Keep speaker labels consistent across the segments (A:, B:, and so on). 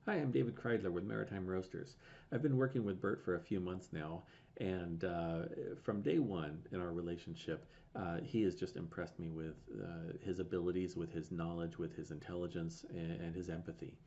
A: Hi, I'm David Kreidler with Maritime Roasters. I've been working with Bert for a few months now, and from day one in our relationship, he has just impressed me with his abilities, with his knowledge, with his intelligence, and his empathy.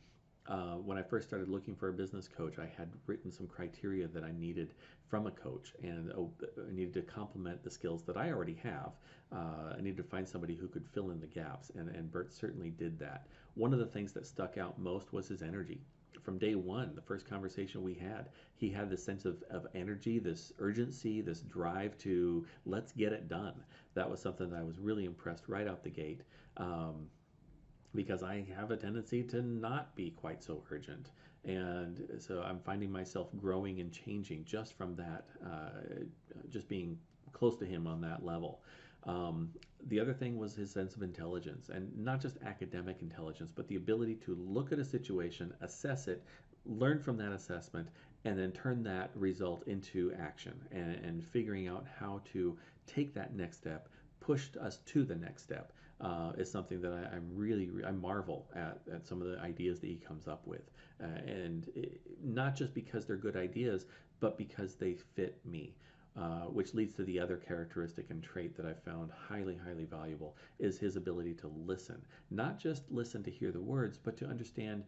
A: When I first started looking for a business coach, I had written some criteria that I needed from a coach, and I needed to complement the skills that I already have. I needed to find somebody who could fill in the gaps, and Bert certainly did that. One of the things that stuck out most was his energy. From day one, the first conversation we had, he had this sense of energy, this urgency, this drive to let's get it done. That was something that I was really impressed right out the gate. Because I have a tendency to not be quite so urgent. And so I'm finding myself growing and changing just from that, just being close to him on that level. Um, the other thing was his sense of intelligence, and not just academic intelligence, but the ability to look at a situation, assess it, learn from that assessment, and then turn that result into action and figuring out how to take that next step, push us to the next step is something that I marvel at some of the ideas that he comes up with, and not just because they're good ideas, but because they fit me. Which leads to the other characteristic and trait that I found highly valuable is his ability to listen. Not just listen to hear the words, but to understand,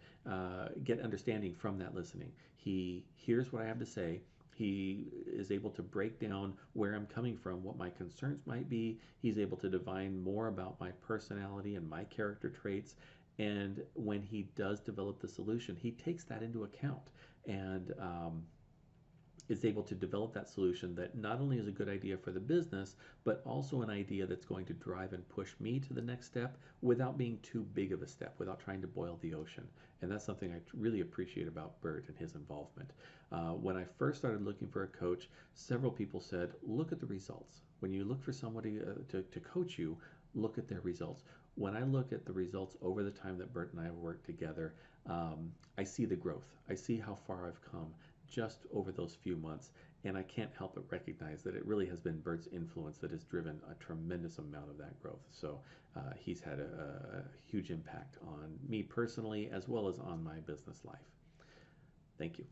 A: get understanding from that listening. He hears what I have to say. He is able to break down where I'm coming from, what my concerns might be. He's able to divine more about my personality and my character traits. And when he does develop the solution, he takes that into account and is able to develop that solution that not only is a good idea for the business, but also an idea that's going to drive and push me to the next step without being too big of a step, without trying to boil the ocean. And that's something I really appreciate about Bert and his involvement. When I first started looking for a coach, several people said, look at the results. When you look for somebody to coach you, look at their results. When I look at the results over the time that Bert and I have worked together, I see the growth. I see how far I've come just over those few months. And I can't help but recognize that it really has been Bert's influence that has driven a tremendous amount of that growth. So he's had a huge impact on me personally as well as on my business life. Thank you.